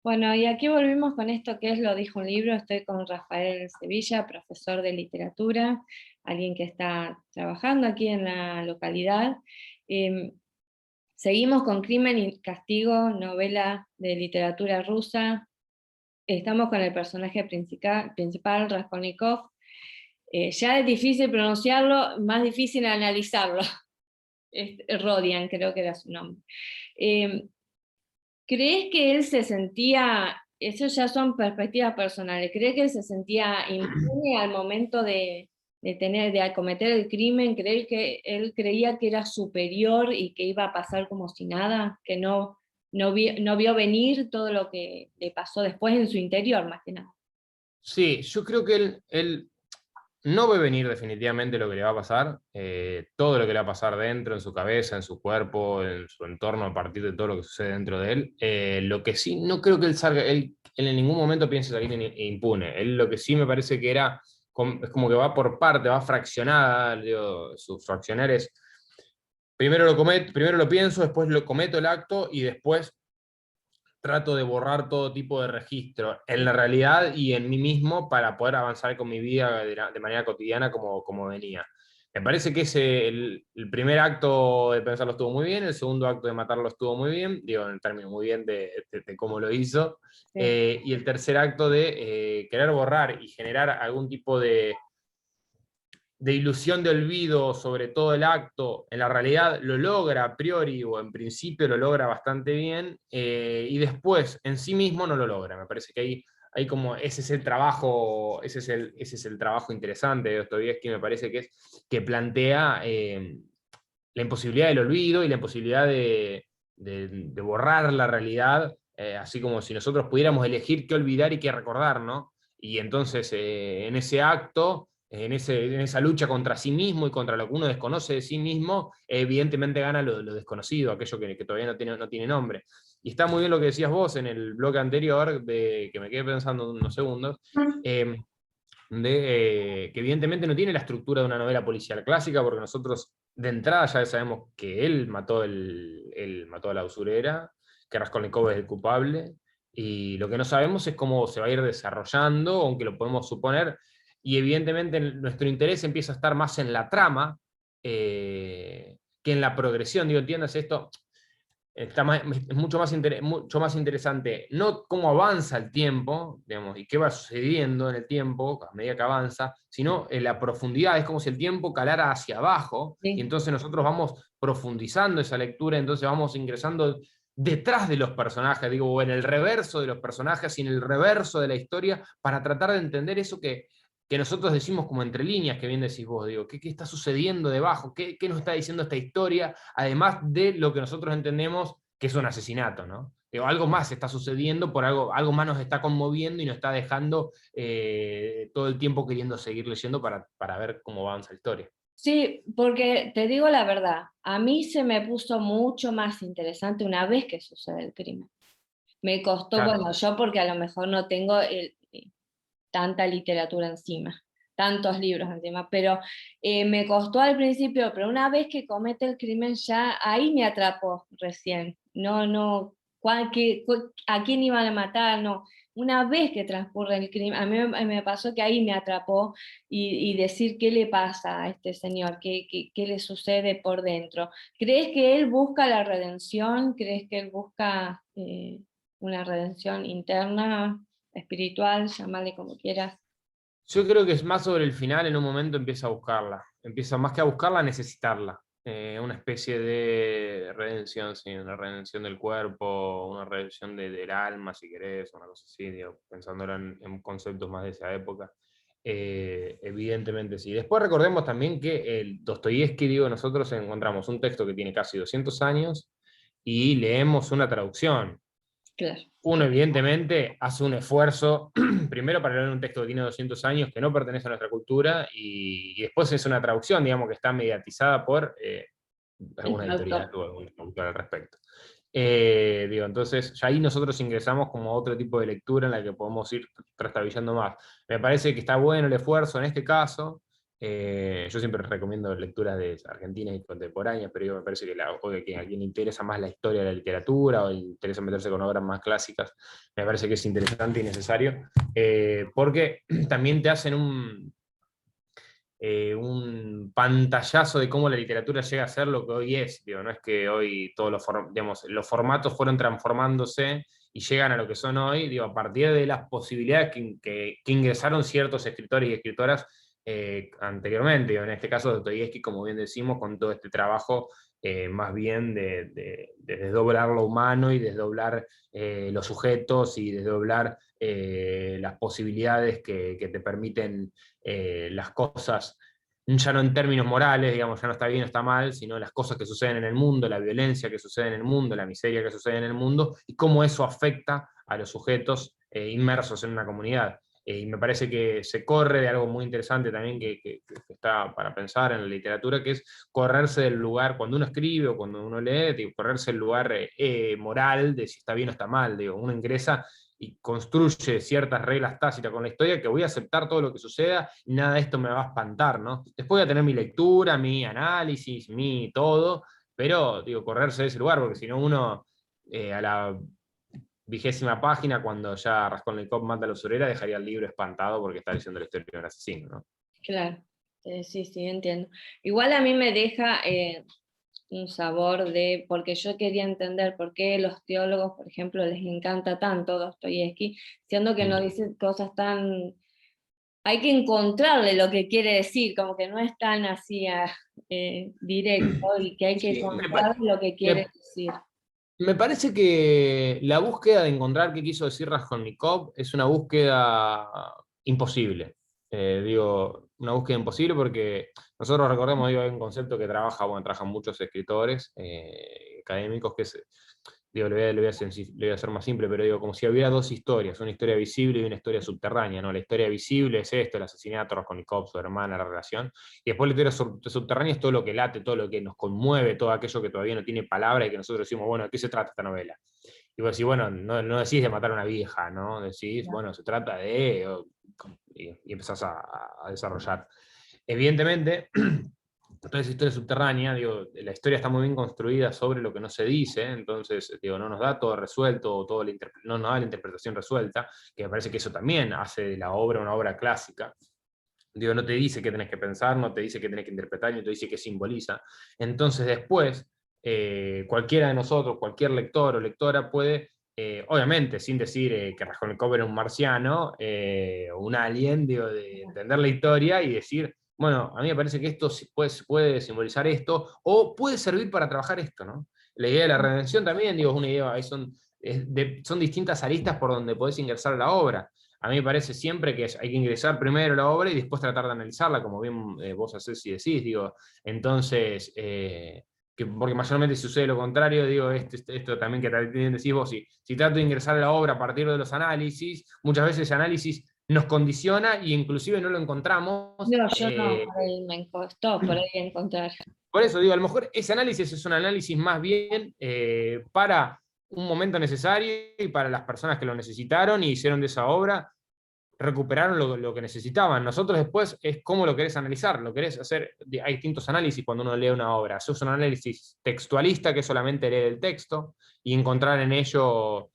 Bueno, y aquí volvimos con esto que es Lo dijo un libro. Estoy con Rafael Sevilla, profesor de literatura, alguien que está trabajando aquí en la localidad. Eh, Seguimos con Crimen y Castigo, novela de literatura rusa. Estamos con el personaje principal Raskolnikov. Ya es difícil pronunciarlo, más difícil analizarlo. Rodian, creo que era su nombre. Eh, ¿Crees que él se sentía, eso ya son perspectivas personales, ¿crees que él se sentía impune al momento de acometer el crimen? ¿Crees que él creía que era superior y que iba a pasar como si nada? ¿Que no vio venir todo lo que le pasó después en su interior, más que nada? Sí, yo creo que él no ve venir definitivamente lo que le va a pasar, todo lo que le va a pasar dentro, en su cabeza, en su cuerpo, en su entorno, a partir de todo lo que sucede dentro de él. Lo que sí, no creo que él salga, él en ningún momento piense salir impune. Él lo que sí me parece que era, es como que va por parte, va fraccionada, digo, sus fraccionares. Primero lo pienso, después lo cometo el acto y después trato de borrar todo tipo de registro en la realidad y en mí mismo para poder avanzar con mi vida de manera cotidiana como venía. Me parece que el primer acto de pensarlo estuvo muy bien, el segundo acto de matarlo estuvo muy bien, digo, en términos muy bien de cómo lo hizo, Sí. y el tercer acto de querer borrar y generar algún tipo de ilusión de olvido sobre todo el acto, en la realidad lo logra a priori o en principio lo logra bastante bien, y después en sí mismo no lo logra. Me parece que hay como, ese es el trabajo, ese es el trabajo interesante de Dostoyevsky, me parece que plantea la imposibilidad del olvido y la imposibilidad de borrar la realidad, así como si nosotros pudiéramos elegir qué olvidar y qué recordar, ¿no? Y entonces en ese acto, en esa lucha contra sí mismo y contra lo que uno desconoce de sí mismo, evidentemente gana lo desconocido, aquello que todavía no tiene nombre. Y está muy bien lo que decías vos en el bloque anterior, que me quedé pensando unos segundos, eh, que evidentemente no tiene la estructura de una novela policial clásica, porque nosotros de entrada ya sabemos que él mató a la usurera, que Raskolnikov es el culpable, y lo que no sabemos es cómo se va a ir desarrollando, aunque lo podemos suponer, y evidentemente nuestro interés empieza a estar más en la trama que en la progresión. Digo, entiendas esto, es mucho más interesante no cómo avanza el tiempo, digamos, y qué va sucediendo en el tiempo a medida que avanza, sino en la profundidad. Es como si el tiempo calara hacia abajo y Sí. entonces nosotros vamos profundizando esa lectura, entonces vamos ingresando detrás de los personajes, digo, o en el reverso de los personajes y en el reverso de la historia para tratar de entender eso que nosotros decimos como entre líneas, que bien decís vos, digo, ¿qué está sucediendo debajo? ¿Qué nos está diciendo esta historia? Además de lo que nosotros entendemos que es un asesinato, ¿no? Digo, algo más está sucediendo, algo más nos está conmoviendo y nos está dejando todo el tiempo queriendo seguir leyendo para ver cómo avanza la historia. Sí, porque te digo la verdad, a mí se me puso mucho más interesante una vez que sucede el crimen. Me costó, Claro. bueno, yo porque a lo mejor no tengo tanta literatura encima, tantos libros encima, pero me costó al principio, pero una vez que comete el crimen ya ahí me atrapó recién. No, a quién iban a matar, no. Una vez que transcurre el crimen, a mí me pasó que ahí me atrapó y decir qué le pasa a este señor, qué le sucede por dentro. ¿Crees que él busca la redención? ¿Crees que él busca una redención interna, espiritual, llamarle como quieras? Yo creo que es más sobre el final, en un momento empieza a buscarla. Empieza más que a buscarla, a necesitarla. Una especie de redención, sí, una redención del cuerpo, una redención del alma, si querés, una cosa así, digo, pensándolo en conceptos más de esa época. Evidentemente sí. Después recordemos también que el Dostoyevsky, digo, nosotros encontramos un texto que tiene casi 200 años y leemos una traducción. Claro. Uno evidentemente hace un esfuerzo, primero para leer un texto que tiene 200 años, que no pertenece a nuestra cultura, y después es una traducción, digamos, que está mediatizada por El alguna editorial traductor. o algún autor al respecto. Digo, entonces ya ahí nosotros ingresamos como a otro tipo de lectura en la que podemos ir trastabillando más. Me parece que está bueno el esfuerzo en este caso, Yo siempre recomiendo lecturas de argentinas y contemporáneas, pero me parece que, que a quien le interesa más la historia de la literatura o le interesa meterse con obras más clásicas, me parece que es interesante y necesario, porque también te hacen un pantallazo de cómo la literatura llega a ser lo que hoy es. Digo, no es que hoy todos los formatos fueron transformándose y llegan a lo que son hoy, digo, a partir de las posibilidades que ingresaron ciertos escritores y escritoras anteriormente. Digo, en este caso, Dostoyevsky, como bien decimos, con todo este trabajo más bien de desdoblar lo humano y desdoblar los sujetos y desdoblar las posibilidades que te permiten las cosas, ya no en términos morales, digamos, ya no está bien o está mal, sino las cosas que suceden en el mundo, la violencia que sucede en el mundo, la miseria que sucede en el mundo, y cómo eso afecta a los sujetos inmersos en una comunidad. Y me parece que se corre de algo muy interesante también que está para pensar en la literatura, que es correrse del lugar, cuando uno escribe o cuando uno lee, digo, correrse del lugar moral de si está bien o está mal. Digo, uno ingresa y construye ciertas reglas tácitas con la historia, que voy a aceptar todo lo que suceda y nada de esto me va a espantar, ¿no? Después voy a tener mi lectura, mi análisis, mi todo, pero digo, correrse de ese lugar, porque si no uno a la 20ª página, cuando ya Raskolnikov mata a la usurera, dejaría el libro espantado porque está leyendo la historia de un asesino, ¿no? Claro, sí, sí, entiendo. Igual a mí me deja un sabor de, porque yo quería entender por qué los teólogos, por ejemplo, les encanta tanto Dostoyevsky, siendo que no dicen cosas tan... Hay que encontrarle lo que quiere decir, como que no es tan así directo, y que hay que Sí, encontrar lo que quiere decir. me parece que la búsqueda de encontrar qué quiso decir Raskolnikov es una búsqueda imposible. Digo, una búsqueda imposible porque nosotros recordemos, digo, hay un concepto que trabajan muchos escritores académicos, que es, digo, le voy a hacer más simple, pero digo, como si hubiera dos historias, una historia visible y una historia subterránea, ¿no? La historia visible es esto, el asesinato de Raskolnikov, su hermana, la relación, y después la historia subterránea es todo lo que late, todo lo que nos conmueve, todo aquello que todavía no tiene palabra y que nosotros decimos, bueno, ¿de qué se trata esta novela? Y vos decís, bueno, no decís de matar a una vieja, ¿no? Decís, bueno, se trata de... y empezás a desarrollar. Evidentemente, toda esa historia subterránea, digo, la historia está muy bien construida sobre lo que no se dice, entonces, digo, no nos da todo resuelto, no nos da la interpretación resuelta, que me parece que eso también hace de la obra una obra clásica. Digo, no te dice qué tenés que pensar, no te dice qué tenés que interpretar, no te dice qué simboliza. Entonces después, cualquiera de nosotros, cualquier lector o lectora puede, obviamente, sin decir que Raskolnikov era un marciano o un alien, digo, de entender la historia y decir, bueno, a mí me parece que esto puede simbolizar esto, o puede servir para trabajar esto, ¿no? La idea de la redención también, digo, es una idea, son distintas aristas por donde podés ingresar a la obra. A mí me parece siempre que hay que ingresar primero a la obra y después tratar de analizarla, como bien vos hacés y decís, digo. Entonces, porque mayormente sucede lo contrario, digo, esto también que también decís vos, si trato de ingresar a la obra a partir de los análisis, muchas veces ese análisis nos condiciona y inclusive no lo encontramos. No, yo no, por ahí me costó por ahí encontrar. Por eso digo, a lo mejor ese análisis es un análisis más bien para un momento necesario y para las personas que lo necesitaron y hicieron de esa obra, recuperaron lo que necesitaban. Nosotros después es cómo lo querés analizar, lo querés hacer, hay distintos análisis cuando uno lee una obra. Haces un análisis textualista, que es solamente leer el texto, y encontrar en ello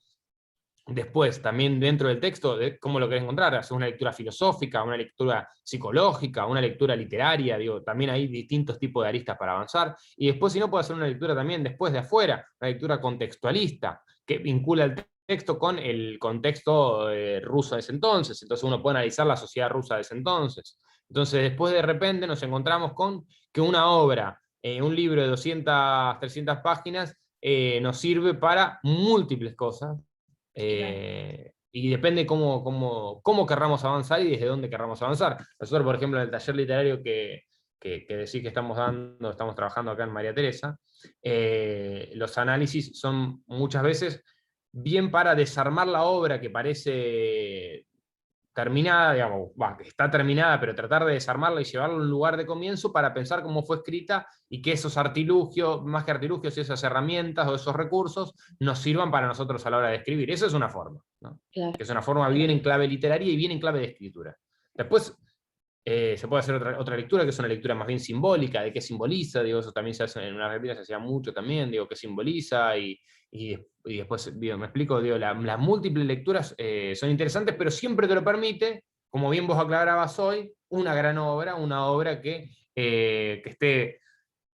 después, también dentro del texto, de cómo lo querés encontrar, hacer una lectura filosófica, una lectura psicológica, una lectura literaria, digo, también hay distintos tipos de aristas para avanzar, y después si no puedo hacer una lectura también después de afuera, una lectura contextualista, que vincula el texto con el contexto ruso de ese entonces, entonces uno puede analizar la sociedad rusa de ese entonces. Entonces después de repente nos encontramos con que una obra, un libro de 200, 300 páginas, nos sirve para múltiples cosas, y depende cómo querramos avanzar y desde dónde querramos avanzar. Nosotros, por ejemplo, en el taller literario que decís que estamos trabajando acá en María Teresa, los análisis son muchas veces bien para desarmar la obra que parece terminada, digamos, está terminada, pero tratar de desarmarla y llevarla a un lugar de comienzo para pensar cómo fue escrita y que esos artilugios, más que artilugios, esas herramientas o esos recursos nos sirvan para nosotros a la hora de escribir. Esa es una forma, ¿no? Claro. Que es una forma bien en clave literaria y bien en clave de escritura. Después, Se puede hacer otra lectura, que es una lectura más bien simbólica, de qué simboliza, digo, eso también se hace en una Argentina, se hacía mucho también, digo, qué simboliza, y después, digo, me explico, digo, las múltiples lecturas son interesantes, pero siempre te lo permite, como bien vos aclarabas hoy, una obra que esté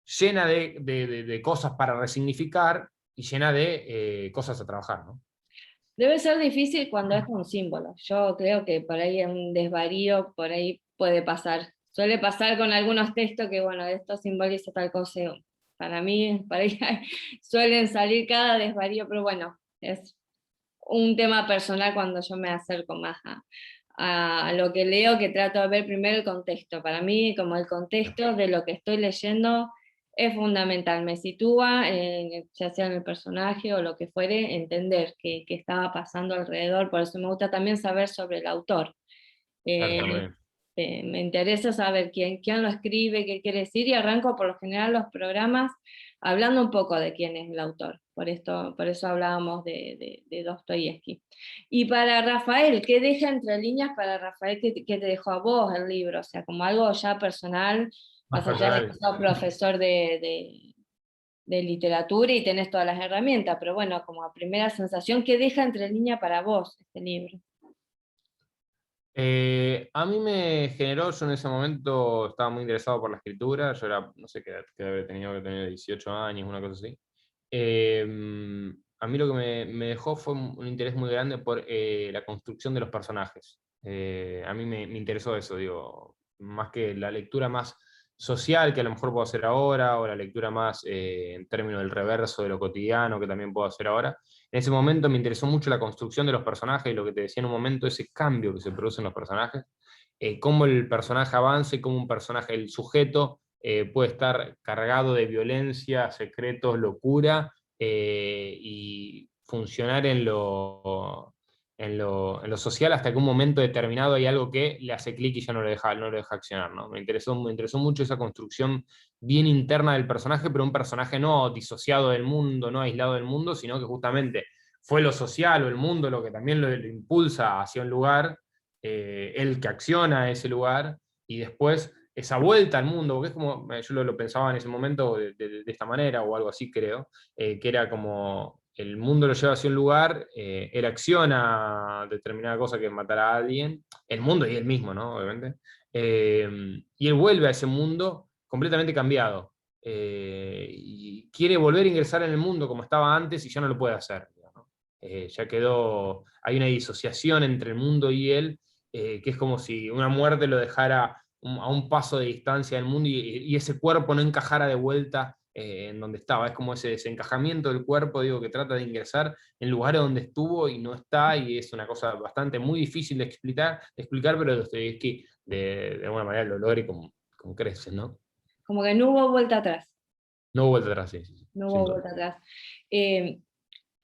llena de cosas para resignificar y llena de cosas a trabajar, ¿no? Debe ser difícil cuando es un símbolo. Yo creo que por ahí es un desvarío, por ahí puede pasar. Suele pasar con algunos textos que, bueno, esto simboliza tal cosa. Para mí, para ahí suelen salir cada desvarío, pero bueno, es un tema personal cuando yo me acerco más a lo que leo, que trato de ver primero el contexto. Para mí, como el contexto de lo que estoy leyendo es fundamental, me sitúa, ya sea en el personaje o lo que fuere, entender qué estaba pasando alrededor, por eso me gusta también saber sobre el autor. Claro, Eh, está muy bien. Me interesa saber quién lo escribe, qué quiere decir, y arranco por lo general los programas hablando un poco de quién es el autor. Por eso hablábamos de Dostoyevsky. Y para Rafael, ¿qué deja entre líneas para Rafael que te dejó a vos el libro? O sea, como algo ya personal, Más más allá de que personal. sos profesor de literatura y tenés todas las herramientas, pero bueno, como a primera sensación, ¿qué deja entre líneas para vos este libro? A mí me generó, yo en ese momento estaba muy interesado por la escritura, yo era, no sé qué edad que había tenido, que tenía 18 años, una cosa así. Eh, a mí lo que me dejó fue un interés muy grande por la construcción de los personajes. A mí me interesó eso, digo, más que la lectura más social que a lo mejor puedo hacer ahora, o la lectura más en términos del reverso de lo cotidiano que también puedo hacer ahora. En ese momento me interesó mucho la construcción de los personajes y lo que te decía en un momento, ese cambio que se produce en los personajes, cómo el personaje avanza y cómo un personaje, el sujeto, puede estar cargado de violencia, secretos, locura, y funcionar en lo social hasta que un momento determinado hay algo que le hace clic y ya no lo deja accionar, ¿no? Me interesó mucho esa construcción bien interna del personaje, pero un personaje no disociado del mundo, no aislado del mundo, sino que justamente fue lo social o el mundo lo que también lo impulsa hacia un lugar, él que acciona a ese lugar, y después esa vuelta al mundo, porque es como, yo lo pensaba en ese momento de esta manera, o algo así creo, que era como el mundo lo lleva hacia un lugar, él acciona determinada cosa que es matar a alguien, el mundo y él mismo, ¿no? Obviamente. Y él vuelve a ese mundo completamente cambiado. Y quiere volver a ingresar en el mundo como estaba antes y ya no lo puede hacer. ¿No? Ya quedó, hay una disociación entre el mundo y él, que es como si una muerte lo dejara a un paso de distancia del mundo y ese cuerpo no encajara de vuelta en donde estaba. Es como ese desencajamiento del cuerpo, digo, que trata de ingresar en lugares donde estuvo y no está, y es una cosa bastante muy difícil de explicar, pero Dostoyevsky de alguna manera lo logra y como crece, ¿no? Como que no hubo vuelta atrás. No hubo vuelta atrás, sí, sí, sí, No sin hubo duda. vuelta atrás. Eh,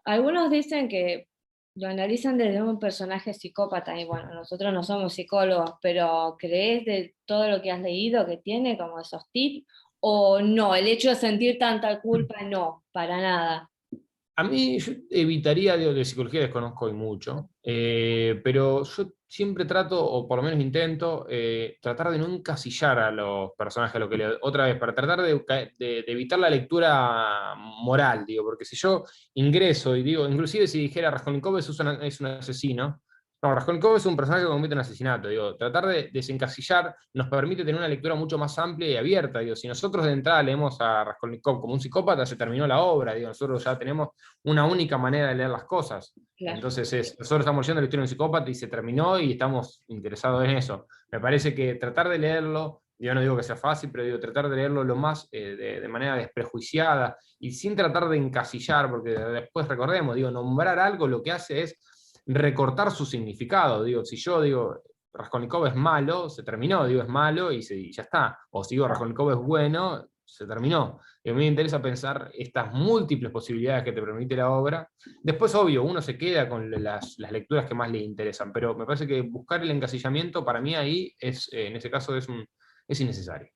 Algunos dicen que lo analizan desde un personaje psicópata, y bueno, nosotros no somos psicólogos, pero ¿crees de todo lo que has leído que tiene como esos tips? ¿O no? El hecho de sentir tanta culpa, no, para nada. A mí yo evitaría, digo, de psicología desconozco hoy mucho, pero yo siempre trato, o por lo menos intento, tratar de no encasillar a los personajes, lo que leo. Otra vez, para tratar de evitar la lectura moral, digo, porque si yo ingreso y digo, inclusive si dijera Raskolnikov es un asesino, no, Raskolnikov es un personaje que comete un asesinato, digo, tratar de desencasillar nos permite tener una lectura mucho más amplia y abierta, digo, si nosotros de entrada leemos a Raskolnikov como un psicópata, se terminó la obra, digo, nosotros ya tenemos una única manera de leer las cosas. Claro, Entonces nosotros estamos leyendo la historia de un psicópata y se terminó y estamos interesados en eso. Me parece que tratar de leerlo, yo no digo que sea fácil, pero digo tratar de leerlo lo más de manera desprejuiciada y sin tratar de encasillar, porque después recordemos, digo, nombrar algo lo que hace es recortar su significado. Digo, si yo digo Raskolnikov es malo, se terminó, digo es malo y ya está. O si digo Raskolnikov es bueno, se terminó. Y a mí me interesa pensar estas múltiples posibilidades que te permite la obra. Después, obvio, uno se queda con las lecturas que más le interesan, pero me parece que buscar el encasillamiento para mí ahí es, en ese caso, es innecesario.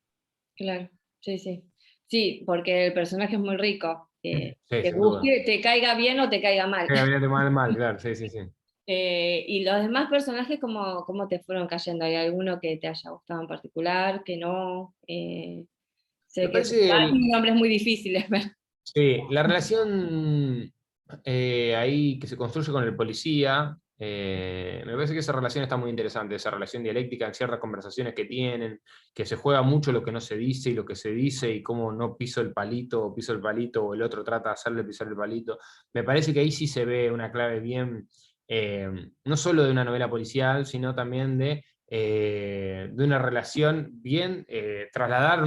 claro, sí, sí. Sí, porque el personaje es muy rico. Sí, Que sin duda. busque, te caiga bien o te caiga mal. Venía de mal, mal, claro, sí, sí, sí. Y los demás personajes, ¿cómo te fueron cayendo? ¿Hay alguno que te haya gustado en particular, que no? Sé Me que parece que son nombres muy difíciles, pero sí, la relación ahí que se construye con el policía, me parece que esa relación está muy interesante, esa relación dialéctica en ciertas conversaciones que tienen, que se juega mucho lo que no se dice y lo que se dice y cómo no piso el palito o piso el palito o el otro trata de hacerle pisar el palito. Me parece que ahí sí se ve una clave bien, no solo de una novela policial, sino también de una relación bien, trasladar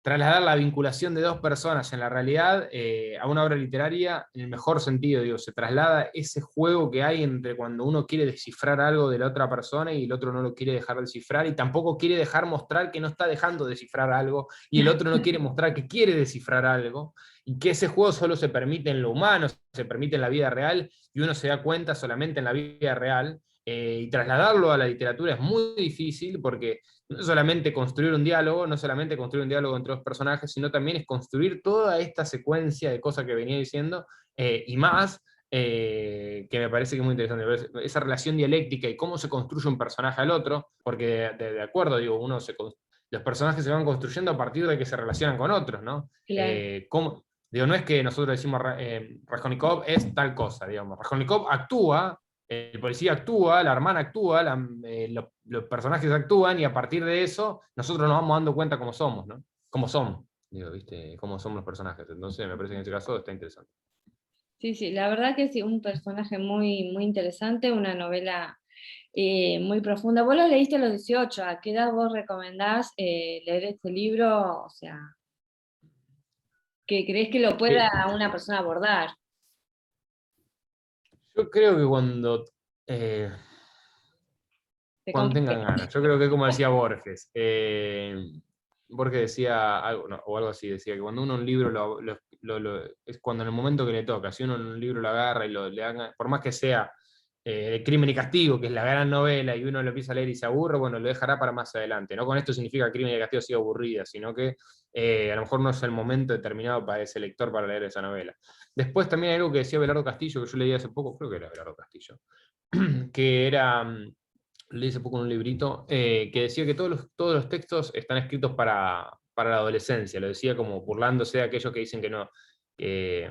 trasladar la vinculación de dos personas en la realidad a una obra literaria en el mejor sentido, digo, se traslada ese juego que hay entre cuando uno quiere descifrar algo de la otra persona y el otro no lo quiere dejar descifrar y tampoco quiere dejar mostrar que no está dejando descifrar algo y el otro no quiere mostrar que quiere descifrar algo y que ese juego solo se permite en lo humano, se permite en la vida real y uno se da cuenta solamente en la vida real. Y trasladarlo a la literatura es muy difícil porque no solamente construir un diálogo, no solamente construir un diálogo entre dos personajes, sino también es construir toda esta secuencia de cosas que venía diciendo y más, que me parece que es muy interesante. Esa relación dialéctica y cómo se construye un personaje al otro, porque de acuerdo, digo, los personajes se van construyendo a partir de que se relacionan con otros, ¿no? claro. Digo, no es que nosotros decimos Raskolnikov es tal cosa, digamos. Raskolnikov actúa, el policía actúa, la hermana actúa, los personajes actúan y a partir de eso nosotros nos vamos dando cuenta cómo somos, ¿no? Cómo somos, digo, ¿viste? Cómo somos los personajes. Entonces me parece que en ese caso está interesante. Sí, sí, la verdad que sí, un personaje muy, muy interesante, una novela muy profunda. Vos lo leíste a los 18, ¿a qué edad vos recomendás leer este libro? O sea, ¿que crees que lo pueda una persona abordar? Yo creo que eh, ¿Te cuando complica? tengan ganas, yo creo que como decía Borges, Borges decía algo, no, o algo así, decía que cuando uno un libro es cuando en el momento que le toca, si uno un libro lo agarra y le haga, por más que sea Crimen y Castigo, que es la gran novela, y uno lo empieza a leer y se aburre, bueno, lo dejará para más adelante. No con esto significa que Crimen y Castigo siga aburrida, sino que a lo mejor no es el momento determinado para ese lector para leer esa novela. Después también hay algo que decía Belardo Castillo, que yo leí hace poco, creo que era Belardo Castillo, que era, leí hace poco en un librito, que decía que todos los textos están escritos para la adolescencia, lo decía como burlándose de aquellos que dicen que no, que,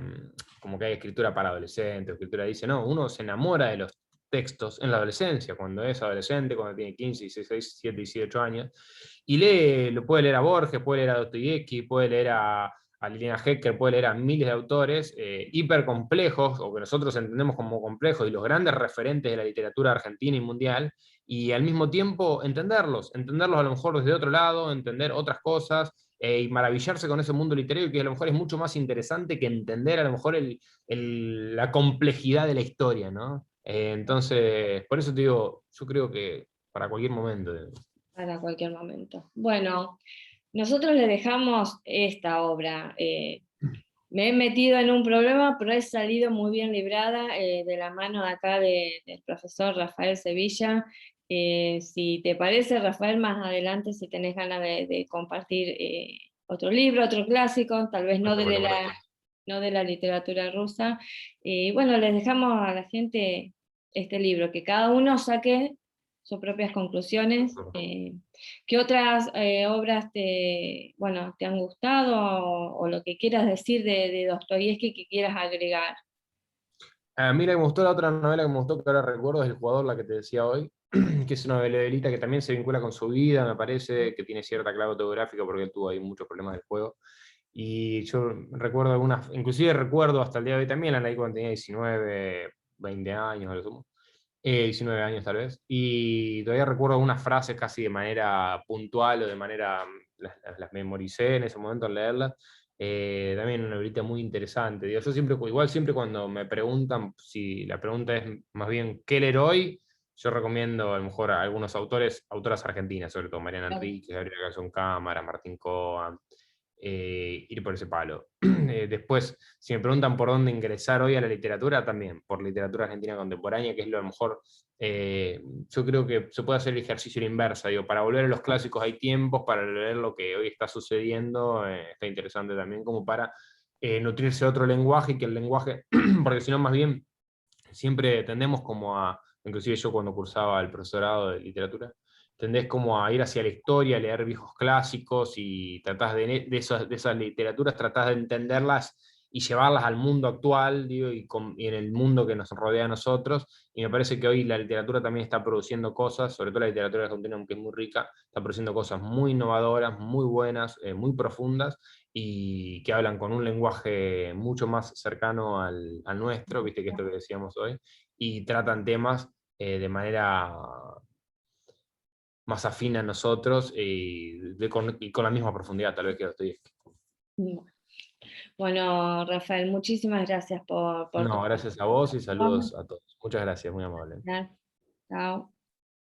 como que hay escritura para adolescentes, escritura dice, no, uno se enamora de los textos en la adolescencia, cuando es adolescente, cuando tiene 15, 16, 17, 18 años, y lo puede leer a Borges, puede leer a Dostoyevsky, puede leer a Liliana Hecker, puede leer a miles de autores hipercomplejos, o que nosotros entendemos como complejos, y los grandes referentes de la literatura argentina y mundial, y al mismo tiempo entenderlos a lo mejor desde otro lado, entender otras cosas, y maravillarse con ese mundo literario que a lo mejor es mucho más interesante que entender a lo mejor la complejidad de la historia, ¿no? Entonces, por eso te digo, yo creo que para cualquier momento. Para cualquier momento. Bueno, nosotros le dejamos esta obra. Me he metido en un problema, pero he salido muy bien librada de la mano de acá del profesor Rafael Sevilla. Si te parece, Rafael, más adelante, si tenés ganas de compartir otro libro, otro clásico, tal vez no de la literatura rusa. Bueno, les dejamos a la gente este libro, que cada uno saque sus propias conclusiones. ¿Qué otras obras bueno, te han gustado o lo que quieras decir de Dostoyevsky que quieras agregar? A mí la que me gustó, la otra novela que me gustó, que ahora recuerdo, es El Jugador, la que te decía hoy, que es una novelita que también se vincula con su vida, me parece, que tiene cierta clave autobiográfica porque él tuvo ahí muchos problemas del juego. Y yo recuerdo algunas, inclusive recuerdo hasta el día de hoy también, la leí cuando tenía 19, 20 años, a lo sumo. 19 años tal vez, y todavía recuerdo algunas frases casi de manera puntual o de manera, las memoricé en ese momento al leerlas. También una novelita muy interesante. Digo, yo siempre, igual siempre cuando me preguntan, si la pregunta es más bien ¿qué leer hoy? Yo recomiendo a lo mejor a algunos autoras argentinas, sobre todo Mariana Claro. Enríquez, Gabriela García Cámara, Martín Coan, ir por ese palo. Después, si me preguntan por dónde ingresar hoy a la literatura, también por literatura argentina contemporánea, que es lo mejor. Yo creo que se puede hacer el ejercicio inversa. Digo, para volver a los clásicos hay tiempos, para leer lo que hoy está sucediendo, está interesante también, como para nutrirse de otro lenguaje y que el lenguaje, porque si no, más bien siempre tendemos como a, inclusive yo cuando cursaba el profesorado de literatura, tendés como a ir hacia la historia, a leer viejos clásicos y tratás de esas literaturas, tratás de entenderlas y llevarlas al mundo actual, digo, y en el mundo que nos rodea a nosotros. Y me parece que hoy la literatura también está produciendo cosas, sobre todo la literatura argentina, que es muy rica, está produciendo cosas muy innovadoras, muy buenas, muy profundas, y que hablan con un lenguaje mucho más cercano al nuestro, viste que esto que decíamos hoy, y tratan temas de manera más afín a nosotros y con la misma profundidad tal vez que Dostoyevski. Bueno, Rafael, muchísimas gracias por tu No, gracias a vos y participación. saludos a todos. Muchas gracias, muy amable. Chao.